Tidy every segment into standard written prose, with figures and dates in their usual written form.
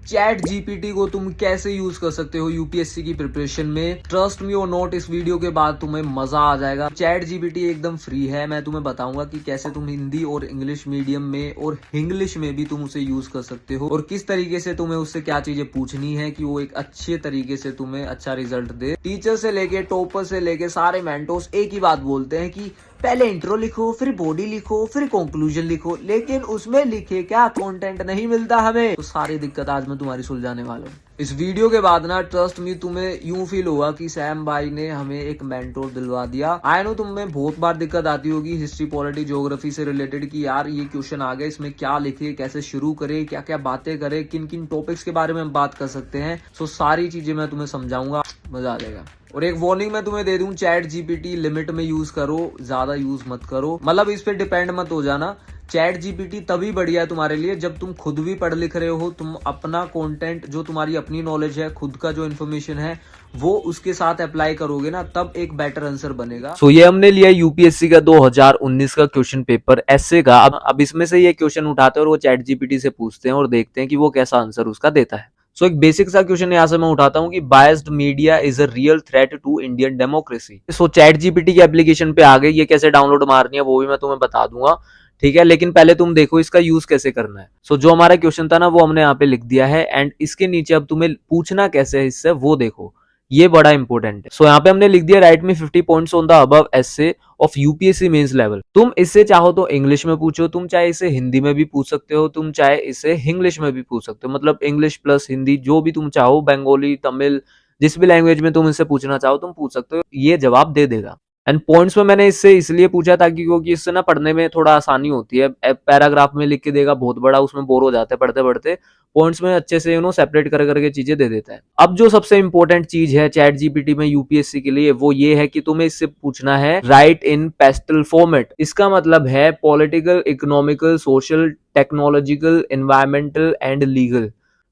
Chat GPT को तुम कैसे यूज कर सकते हो यूपीएससी की प्रिपरेशन में। ट्रस्ट मी और नॉट, इस वीडियो के बाद तुम्हें मजा आ जाएगा। चैट जीपीटी एकदम फ्री है। मैं तुम्हें बताऊंगा कि कैसे तुम हिंदी और इंग्लिश मीडियम में और इंग्लिश में भी तुम उसे यूज कर सकते हो और किस तरीके से तुम्हें उससे क्या चीजें पूछनी है कि वो एक अच्छे तरीके से तुम्हें अच्छा रिजल्ट दे। टीचर से लेके टॉपर से लेके सारे मेंटोर्स एक ही बात बोलते हैं कि पहले इंट्रो लिखो, फिर बॉडी लिखो, फिर कंक्लूजन लिखो, लेकिन उसमें लिखे क्या, कंटेंट नहीं मिलता हमें। तो सारी दिक्कत आज मैं तुम्हारी सुलझाने वाला हूँ इस वीडियो के बाद ना। ट्रस्ट मी, तुम्हें यूं फील होगा कि सैम भाई ने हमें एक मेंटोर दिलवा दिया। आई नो तुम्हें बहुत बार दिक्कत आती होगी हिस्ट्री, पॉलिटी, ज्योग्राफी से रिलेटेड कि यार ये क्वेश्चन आ गए, इसमें क्या लिखे, कैसे शुरू करे, क्या क्या बातें करे, किन किन टॉपिक्स के बारे में हम बात कर सकते हैं। सो सारी चीजें मैं तुम्हें समझाऊंगा, मजा आ जाएगा। और एक वार्निंग मैं तुम्हें दे दूं, चैट जीपीटी लिमिट में यूज करो, ज्यादा यूज मत करो। मतलब इस पे डिपेंड मत हो जाना। चैट जीपीटी तभी बढ़िया है तुम्हारे लिए जब तुम खुद भी पढ़ लिख रहे हो, तुम अपना कंटेंट, जो तुम्हारी अपनी नॉलेज है, खुद का जो इन्फॉर्मेशन है, वो उसके साथ अप्लाई करोगे ना, तब एक बेटर आंसर बनेगा। सो ये हमने लिया यूपीएससी का 2019 का क्वेश्चन पेपर एसए का। अब इसमें से ये क्वेश्चन उठाते हैं और वो चैट जीपीटी से पूछते हैं और देखते हैं कि वो कैसा आंसर उसका देता है। सो एक बेसिक सा क्वेश्चन यहाँ से मैं उठाता हूँ कि biased media is a real threat to Indian democracy. So ChatGPT की एप्लीकेशन पे आ गई, ये कैसे डाउनलोड मारनी है वो भी मैं तुम्हें बता दूंगा, ठीक है। लेकिन पहले तुम देखो इसका यूज कैसे करना है। सो जो हमारा क्वेश्चन था ना वो हमने यहाँ पे लिख दिया है एंड इसके नीचे अब तुम्हें पूछना कैसे है इससे वो देखो, ये बड़ा इंपॉर्टेंट है। सो यहाँ पे हमने लिख दिया write me 50 points on the above essay of UPSC mains level. तुम इससे चाहो तो इंग्लिश में पूछो, तुम चाहे इसे हिंदी में भी पूछ सकते हो, तुम चाहे इसे इंग्लिश में भी पूछ सकते हो, मतलब इंग्लिश प्लस हिंदी जो भी तुम चाहो, बंगाली, तमिल, जिस भी लैंग्वेज में तुम इससे पूछना चाहो तुम पूछ सकते हो, ये जवाब दे देगा। एंड पॉइंट्स में मैंने इससे इसलिए पूछा ताकि क्योंकि इससे ना पढ़ने में थोड़ा आसानी होती है। पैराग्राफ में लिख के देगा बहुत बड़ा, उसमें बोर हो जाते हैं पढ़ते पढ़ते। पॉइंट्स में अच्छे से सेपरेट कर करके चीजें दे देता है। अब जो सबसे इंपॉर्टेंट चीज है चैट जीपीटी में यूपीएससी के लिए वो ये है कि तुम्हें इससे पूछना है राइट इन पेस्टल फॉर्मेट। इसका मतलब है political, economical, social, technological, environmental and legal.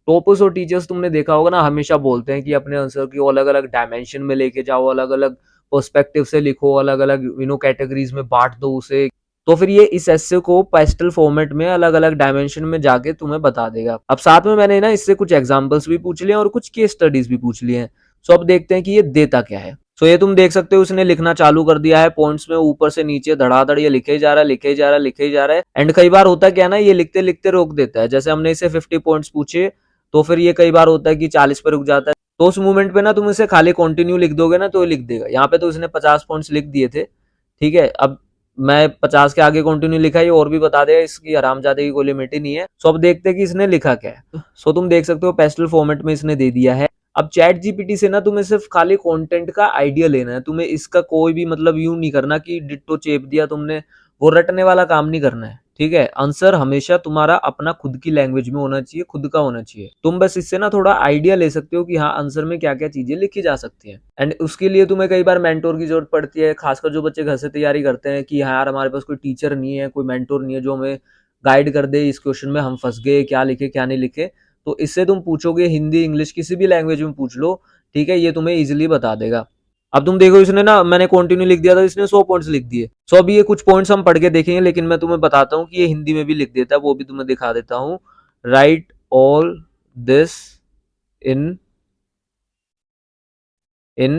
Toppers और टीचर्स तुमने देखा होगा ना, हमेशा बोलते हैं कि अपने आंसर को अलग अलग डायमेंशन में लेके जाओ, अलग अलग पर्सपेक्टिव से लिखो, अलग अलग कैटेगरीज में बांट दो उसे। तो फिर ये इस एस्से को पेस्टल फॉर्मेट में अलग अलग डायमेंशन में जाके तुम्हें बता देगा। अब साथ में मैंने ना इससे कुछ एग्जांपल्स भी पूछ लिए और कुछ केस स्टडीज भी पूछ लिए हैं। सो अब देखते हैं कि ये देता क्या है। सो ये तुम देख सकते हो उसने लिखना चालू कर दिया है पॉइंट्स में, ऊपर से नीचे धड़ाधड़ ये लिखे जा रहा है, लिखे जा रहा है, लिखे जा रहा है। एंड कई बार होता क्या ना, ये लिखते लिखते रोक देता है। जैसे हमने इसे 50 पॉइंट्स पूछे तो फिर ये कई बार होता है कि 40 पे रुक जाता है। तो उस मोमेंट पे ना तुम इसे खाली कंटिन्यू लिख दोगे ना तो ये लिख देगा। यहाँ पे तो इसने 50 पॉइंट्स लिख दिए थे, ठीक है। अब मैं 50 के आगे कंटिन्यू लिखा, ये और भी बता देगा, इसकी हरामजादे की कोई लिमिट ही नहीं है। सो अब देखते हैं कि इसने लिखा क्या है। सो तुम देख सकते हो पेस्टल फॉर्मेट में इसने दे दिया है। अब चैट जीपीटी से ना तुम्हें सिर्फ खाली कंटेंट का आइडिया लेना है, तुम्हें इसका कोई भी मतलब यूं नहीं करना कि डिट्टो चेप दिया तुमने, वो रटने वाला काम नहीं करना है, ठीक है। आंसर हमेशा तुम्हारा अपना खुद की लैंग्वेज में होना चाहिए, खुद का होना चाहिए। तुम बस इससे ना थोड़ा आइडिया ले सकते हो कि हाँ आंसर में क्या क्या चीजें लिखी जा सकती हैं। एंड उसके लिए तुम्हें कई बार मेंटोर की जरूरत पड़ती है, खासकर जो बच्चे घर से तैयारी करते हैं कि हाँ यार हमारे पास कोई टीचर नहीं है, कोई मेंटोर नहीं है जो हमें गाइड कर दे, इस क्वेश्चन में हम फंस गए, क्या लिखे क्या नहीं लिखे। तो इससे तुम पूछोगे, हिंदी इंग्लिश किसी भी लैंग्वेज में पूछ लो, ठीक है, ये तुम्हें इजिली बता देगा। अब तुम देखो इसने ना, मैंने कंटिन्यू लिख दिया था, इसने 100 पॉइंट्स लिख दिए। सो अभी ये कुछ पॉइंट्स हम पढ़ के देखेंगे, लेकिन मैं तुम्हें बताता हूँ कि ये हिंदी में भी लिख देता है, वो भी तुम्हें दिखा देता हूँ। Write all this in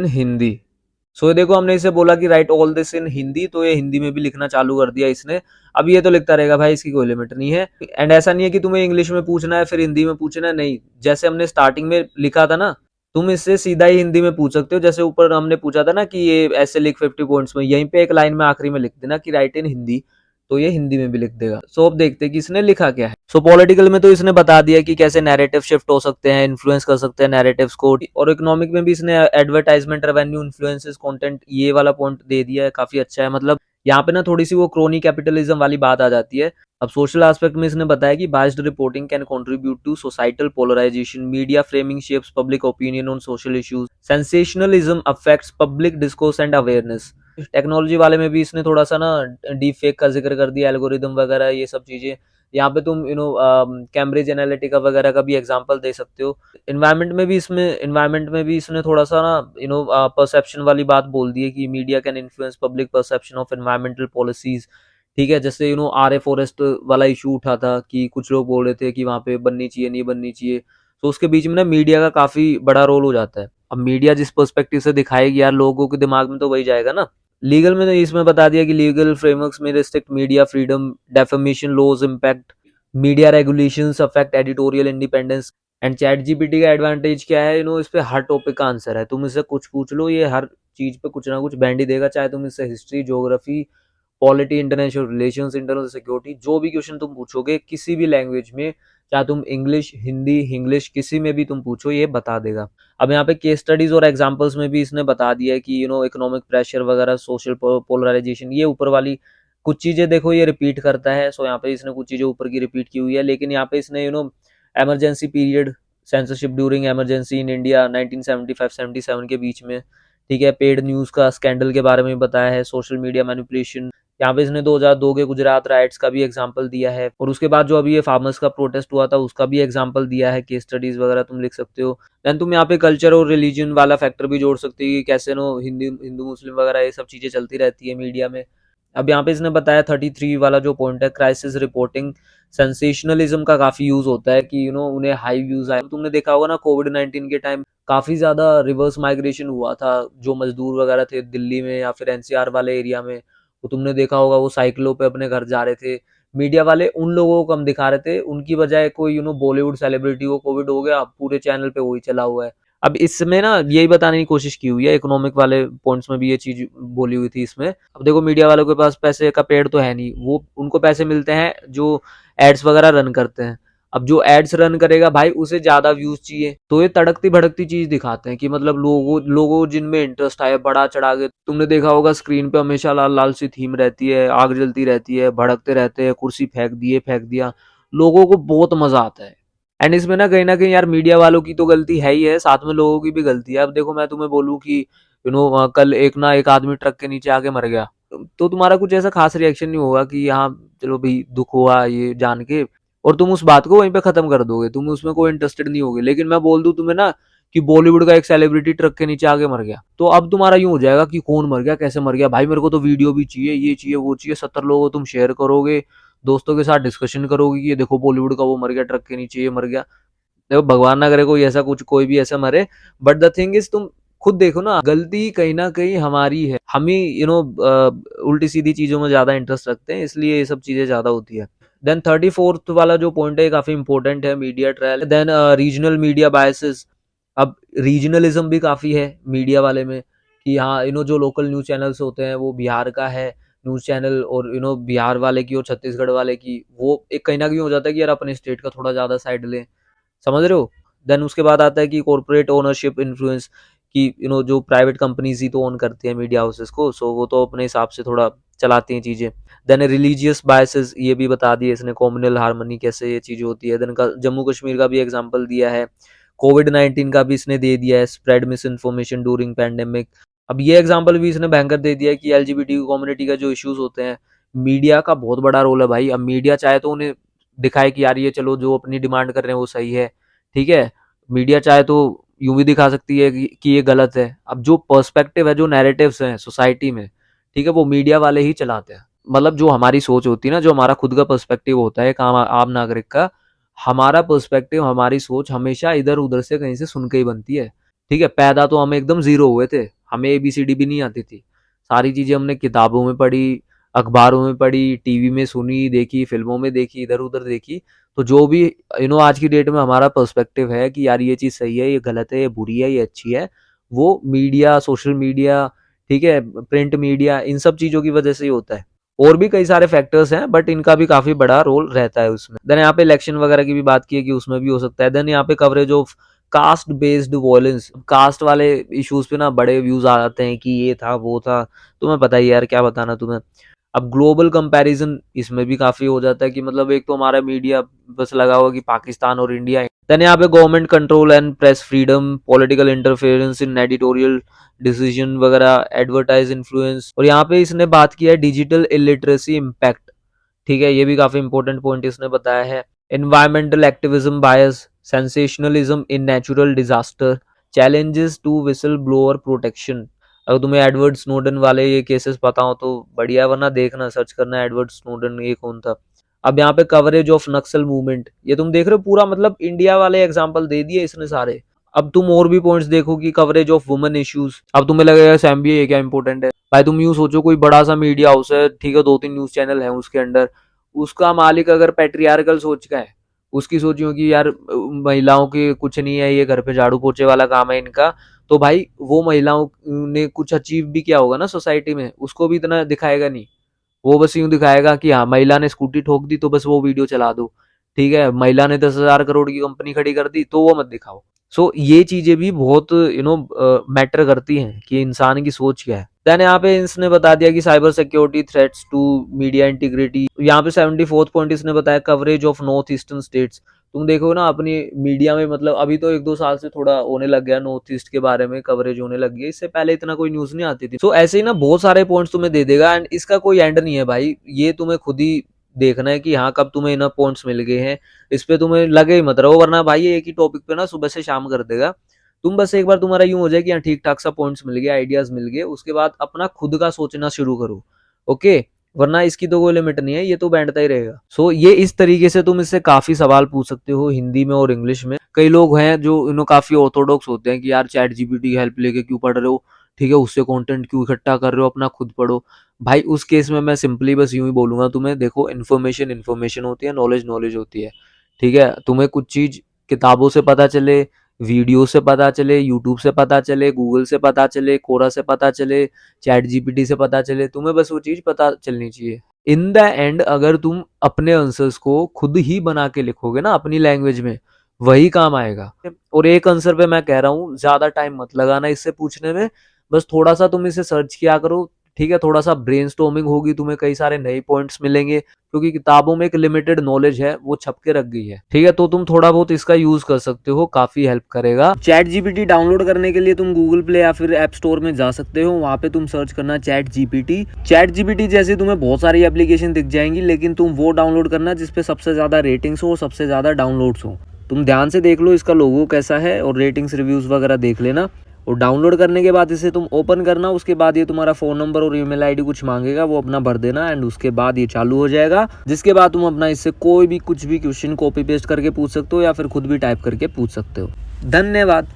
Hindi. So देखो हमने इसे बोला कि write all this in Hindi, तो ये हिंदी में भी लिखना चालू कर दिया इसने। अब ये तो लिखता रहेगा भाई, इसकी कोई लिमिट नहीं है। एंड ऐसा नहीं है कि तुम्हें इंग्लिश में पूछना है फिर हिंदी में पूछना है, नहीं। जैसे हमने स्टार्टिंग में लिखा था ना, तुम इससे सीधा ही हिंदी में पूछ सकते हो। जैसे ऊपर हमने पूछा था ना कि ये ऐसे लिख 50 पॉइंट्स में, यहीं पे एक लाइन में आखिरी में लिख देना कि राइट इन हिंदी, तो ये हिंदी में भी लिख देगा। सो अब देखते हैं कि इसने लिखा क्या है। सो पॉलिटिकल में तो इसने बता दिया कि कैसे नैरेटिव शिफ्ट हो सकते हैं, इन्फ्लुएंस कर सकते हैं नैरेटिव्स को। और इकोनॉमिक में भी इसने एडवर्टाइजमेंट रेवेन्यू इन्फ्लुएंसेस कंटेंट, ये वाला पॉइंट दे दिया है, काफी अच्छा है। मतलब यहाँ पे ना थोड़ी सी वो क्रोनी कैपिटलिज्म वाली बात आ जाती है। अब सोशल एस्पेक्ट में इसने बताया कि biased reporting can contribute to societal polarisation, media framing shapes public opinion on social issues, sensationalism affects public discourse and awareness. Technology वाले में भी इसने थोड़ा सा ना डीप फेक का जिक्र कर दिया, एल्गोरिदम वगैरह ये सब चीजें। यहाँ पे तुम कैम्ब्रिज एनालिटिका वगैरह का भी एग्जांपल दे सकते हो। इन्वायरमेंट में भी इसने थोड़ा सा ना परसेप्शन वाली बात बोल दी है कि media can influence public perception of environmental policies, ठीक है। जैसे आरए फॉरेस्ट वाला इशू उठा था कि कुछ लोग बोल रहे थे कि वहां पे बननी चाहिए, नहीं बननी चाहिए। तो उसके बीच में ना मीडिया का काफी बड़ा रोल हो जाता है। अब मीडिया जिस पर्सपेक्टिव से दिखाएगी यार, लोगों के दिमाग में तो वही जाएगा ना। लीगल में तो इसमें बता दिया कि लीगल फ्रेमवर्क्स में restrict media freedom, defamation laws impact media regulations, affect editorial independence. And ChatGPT का एडवांटेज क्या है, इस पे हर टॉपिक का आंसर है। तुम इससे कुछ पूछ लो, ये हर चीज पे कुछ ना कुछ बैंड ही देगा। चाहे तुम इससे history, geography, polity, international relations, internal security, जो भी क्वेश्चन तुम पूछोगे किसी भी लैंग्वेज में, चाहे तुम इंग्लिश, हिंदी, इंग्लिश, किसी में भी तुम पूछो, ये बता देगा। अब यहाँ पे केस स्टडीज और एग्जांपल्स में भी इसने बता दिया है कि इकोनॉमिक प्रेशर वगैरह, सोशल पोलराइजेशन, ये ऊपर वाली कुछ चीजें देखो ये रिपीट करता है। सो यहाँ पे इसने कुछ चीजें ऊपर की रिपीट की हुई है, लेकिन यहाँ पे इसने emergency period, censorship during emergency in India 1975-77 के बीच में, ठीक है, पेड न्यूज का स्कैंडल के बारे में बताया है, सोशल मीडिया मैनिपुलेशन। यहाँ पे इसने 2002 के गुजरात राइट्स का भी एग्जांपल दिया है, और उसके बाद जो अभी ये फार्मर्स का प्रोटेस्ट हुआ था उसका भी एग्जांपल दिया है। केस स्टडीज वगैरह तुम लिख सकते हो। देन तुम यहाँ पे कल्चर और रिलीजन वाला फैक्टर भी जोड़ सकते हो कि कैसे हिंदू मुस्लिम वगैरह ये सब चीजें चलती रहती है मीडिया में। अब यहाँ पे इसने बताया 33 वाला जो पॉइंट है, क्राइसिस रिपोर्टिंग, सेंसेशनलिज्म का काफी यूज होता है कि उन्हें हाई व्यूज आए। तुमने देखा होगा ना कोविड-19 के टाइम काफी ज्यादा रिवर्स माइग्रेशन हुआ था, जो मजदूर वगैरह थे दिल्ली में या फिर एनसीआर वाले एरिया में, तो तुमने देखा होगा वो साइकिलों पे अपने घर जा रहे थे। मीडिया वाले उन लोगों को कम दिखा रहे थे, उनकी बजाय कोई बॉलीवुड सेलिब्रिटी को कोविड हो गया, पूरे चैनल पे वही चला हुआ है। अब इसमें ना यही बताने की कोशिश की हुई है, इकोनॉमिक वाले पॉइंट्स में भी ये चीज बोली हुई थी इसमें। अब देखो मीडिया वालों के पास पैसे का पेड़ तो है नहीं, वो उनको पैसे मिलते हैं जो एड्स वगैरह रन करते हैं। अब जो एड्स रन करेगा भाई, उसे ज्यादा व्यूज चाहिए, तो ये तड़कती भड़कती चीज दिखाते हैं कि मतलब लोगों जिनमें इंटरेस्ट आए बड़ा चढ़ा के। तुमने देखा होगा स्क्रीन पे हमेशा लाल लाल सी थीम रहती है, आग जलती रहती है, भड़कते रहते हैं, कुर्सी फेंक दिया, लोगों को बहुत मजा आता है। एंड इसमें ना कहीं यार मीडिया वालों की तो गलती है ही है, साथ में लोगों की भी गलती है। अब देखो मैं तुम्हें बोलूं कि कल एक आदमी ट्रक के नीचे आके मर गया, तो तुम्हारा कुछ ऐसा खास रिएक्शन नहीं होगा कि हाँ चलो भाई दुख हुआ ये जान के, और तुम उस बात को वहीं पे खत्म कर दोगे, तुम उसमें कोई इंटरेस्टेड नहीं होगे। लेकिन मैं बोल दूं तुम्हें ना कि बॉलीवुड का एक सेलिब्रिटी ट्रक के नीचे आके मर गया, तो अब तुम्हारा यूं हो जाएगा कि कौन मर गया, कैसे मर गया, भाई मेरे को तो वीडियो भी चाहिए, ये चाहिए, वो चाहिए। 70 लोगों को तुम शेयर करोगे, दोस्तों के साथ डिस्कशन करोगे कि ये देखो बॉलीवुड का वो मर गया ट्रक के नीचे, ये मर गया। देखो भगवान ना करे कोई भी ऐसा मरे, बट द थिंग इज तुम खुद देखो ना, गलती कहीं ना कहीं हमारी है। हम ही उल्टी सीधी चीजों में ज्यादा इंटरेस्ट रखते हैं, इसलिए ये सब चीजें ज्यादा होती है। देन 34th वाला जो पॉइंट है काफी इंपॉर्टेंट है, media trial. Then regional media biases. अब रीजनलिज्म भी काफी है मीडिया वाले में कि हाँ जो लोकल न्यूज चैनल्स होते हैं वो बिहार का है न्यूज चैनल, और बिहार वाले की और छत्तीसगढ़ वाले की, वो एक कहीं ना कहीं हो जाता है कि यार अपने स्टेट का थोड़ा ज्यादा साइड लें, समझ रहे हो। देन उसके बाद आता है कि कॉर्पोरेट ओनरशिप इन्फ्लुएंस, कि जो प्राइवेट कंपनीज ही तो ओन करती हैं मीडिया हाउसेस को, सो वो तो अपने हिसाब से थोड़ा चलाती हैं चीजें। देन रिलीजियस बायसेस, ये भी बता दिए इसने, कॉम्युनल हार्मनी कैसे ये चीज होती है। देन का जम्मू कश्मीर का भी एग्जांपल दिया है, कोविड-19 का भी इसने दे दिया है, spread miss information during pandemic. अब ये एग्जांपल भी इसने भयंकर दे दिया है कि एलजीबीटी कम्युनिटी का जो इश्यूज होते हैं, मीडिया का बहुत बड़ा रोल है भाई। अब मीडिया चाहे तो उन्हें दिखाए कि यार ये चलो जो अपनी डिमांड कर रहे हैं वो सही है, ठीक है। मीडिया चाहे तो यूं भी दिखा सकती है कि ये गलत है। अब जो पर्सपेक्टिव है, जो नैरेटिव्स हैं सोसाइटी में, ठीक है, वो मीडिया वाले ही चलाते हैं। मतलब जो हमारी सोच होती है ना, जो हमारा खुद का पर्सपेक्टिव होता है एक आम नागरिक का, हमारा पर्सपेक्टिव, हमारी सोच हमेशा इधर उधर से कहीं से सुन के ही बनती है, ठीक है। पैदा तो हम एकदम जीरो हुए थे, हमें एबीसीडी भी नहीं आती थी, सारी चीजें हमने किताबों में पढ़ी, अखबारों में पढ़ी, टीवी में सुनी, देखी, फिल्मों में देखी, इधर उधर देखी। तो जो भी आज की डेट में हमारा पर्सपेक्टिव है कि यार ये चीज सही है, ये गलत है, ये बुरी है, ये अच्छी है, वो मीडिया, सोशल मीडिया, ठीक है, प्रिंट मीडिया, इन सब चीजों की वजह से ही होता है। और भी कई सारे फैक्टर्स हैं, बट इनका भी काफी बड़ा रोल रहता है उसमें। देन यहाँ पे इलेक्शन वगैरह की भी बात की है कि उसमें भी हो सकता है। देन यहाँ पे coverage of caste based violence, caste वाले इश्यूज पे ना बड़े व्यूज आ जाते हैं कि ये था वो था, तुम्हें पता ही यार क्या बताना तुम्हें। अब ग्लोबल कंपैरिजन इसमें भी काफी हो जाता है कि मतलब एक तो हमारा मीडिया बस लगा हुआ कि पाकिस्तान और इंडिया। देन यहाँ पे government control and press freedom, political interference in editorial decision वगैरह, एडवर्टाइज इन्फ्लुएंस। और यहाँ पे इसने बात की है डिजिटल इलिटरेसी इम्पैक्ट, ठीक है, ये भी काफी इंपॉर्टेंट पॉइंट इसने बताया है। Environmental activism bias, sensationalism in natural disaster, challenges to whistle blower protection. अगर तुम्हें एडवर्ड स्नोडन वाले ये केसेस पता हो तो बढ़िया, वरना देखना, सर्च करना एडवर्ड स्नोडन ये कौन था। अब यहाँ पे कवरेज ऑफ नक्सल मूवमेंट, ये तुम देख रहे हो पूरा, मतलब इंडिया वाले एग्जाम्पल दे दिए इसने सारे। अब तुम और भी पॉइंट्स देखो कि कवरेज ऑफ वुमेन इश्यूज। अब तुम्हें लगेगा एमबीए ये क्या इंपॉर्टेंट है भाई, तुम यूं सोचो कोई बड़ा सा मीडिया हाउस है, ठीक है, 2-3 न्यूज चैनल है उसके अंडर, उसका मालिक अगर पेट्रियार्कल सोच का है, उसकी सोची होगी यार महिलाओं की कुछ नहीं है, ये घर पे झाड़ू पोछे वाला काम है इनका, तो भाई वो महिलाओं ने कुछ अचीव भी किया होगा ना सोसाइटी में, उसको भी इतना दिखाएगा नहीं। वो बस यूं दिखाएगा कि हाँ महिला ने स्कूटी ठोक दी तो बस वो वीडियो चला दो, ठीक है, महिला ने 10,000 करोड़ की कंपनी खड़ी कर दी तो वो मत दिखाओ। सो ये चीजें भी बहुत मैटर करती हैं कि इंसान की सोच क्या है। देन यहाँ पे इसने बता दिया कि cyber security threats to media integrity. यहाँ पे 74th पॉइंट इसने बताया coverage of north eastern states. तुम देखो ना अपनी मीडिया में, मतलब अभी तो 1-2 साल से थोड़ा होने लग गया, नॉर्थ ईस्ट के बारे में कवरेज होने लग गया, इससे पहले इतना कोई न्यूज नहीं आती थी। सो ऐसे ही ना बहुत सारे पॉइंट्स तुम्हें दे देगा एंड इसका कोई एंड नहीं है भाई, ये तुम्हें खुद ही देखना है कि हाँ कब तुम्हें इनफ पॉइंट्स मिल गए हैं, इस पे तुम्हें लगे ही मत रहो, वरना भाई ये एक ही टॉपिक पे ना सुबह से शाम कर देगा। तुम बस एक बार तुम्हारा यूं हो जाए कि हाँ ठीक ठाक सा पॉइंट्स मिल गए, आइडियाज मिल गए, उसके बाद अपना खुद का सोचना शुरू करो, ओके, वरना इसकी तो कोई लिमिट नहीं है, ये तो बैठता ही रहेगा। सो ये इस तरीके से तुम इससे काफी सवाल पूछ सकते हो हिंदी में और इंग्लिश में। कई लोग हैं जो काफी ऑर्थोडॉक्स होते हैं कि यार चैट जीपीटी की हेल्प लेके क्यों पढ़ रहे हो, ठीक है, उससे कंटेंट क्यों इकट्ठा कर रहे हो, अपना खुद पढ़ो। भाई उस केस में मैं सिंपली बस यूं ही बोलूंगा तुम्हें, देखो इन्फॉर्मेशन इन्फॉर्मेशन होती है, नॉलेज नॉलेज होती है, ठीक है, तुम्हें कुछ चीज किताबों से पता चले, वीडियो से पता चले, यूट्यूब से पता चले, गूगल से पता चले, कोरा से पता चले, चैट जीपीटी से पता चले, तुम्हें बस वो चीज पता चलनी चाहिए। इन द एंड अगर तुम अपने आंसर्स को खुद ही बना के लिखोगे ना अपनी लैंग्वेज में, वही काम आएगा। और एक आंसर पे मैं कह रहा हूँ ज्यादा टाइम मत लगाना इससे पूछने में, बस थोड़ा सा तुम इसे सर्च किया करो, ठीक है, थोड़ा सा ब्रेनस्टॉर्मिंग होगी, तुम्हें कई सारे नए पॉइंट्स मिलेंगे, क्योंकि किताबों में एक लिमिटेड नॉलेज है वो छप के रख गई है, ठीक है, तो तुम थोड़ा बहुत इसका यूज कर सकते हो, काफी हेल्प करेगा। चैट जीपीटी डाउनलोड करने के लिए तुम गूगल प्ले या फिर ऐप स्टोर में जा सकते हो, वहां पे तुम सर्च करना चैट जीपीटी। चैट जीपीटी जैसे तुम्हें बहुत सारी एप्लीकेशन दिख जाएंगी, लेकिन तुम वो डाउनलोड करना जिसपे सबसे ज्यादा रेटिंग्स हो, सबसे ज्यादा डाउनलोड्स हो। तुम ध्यान से देख लो इसका लोगो कैसा है और रेटिंग्स रिव्यूज वगैरह देख लेना। और डाउनलोड करने के बाद इसे तुम ओपन करना, उसके बाद ये तुम्हारा फोन नंबर और ईमेल आईडी कुछ मांगेगा, वो अपना भर देना एंड उसके बाद ये चालू हो जाएगा, जिसके बाद तुम अपना इससे कोई भी कुछ भी क्वेश्चन कॉपी पेस्ट करके पूछ सकते हो या फिर खुद भी टाइप करके पूछ सकते हो। धन्यवाद।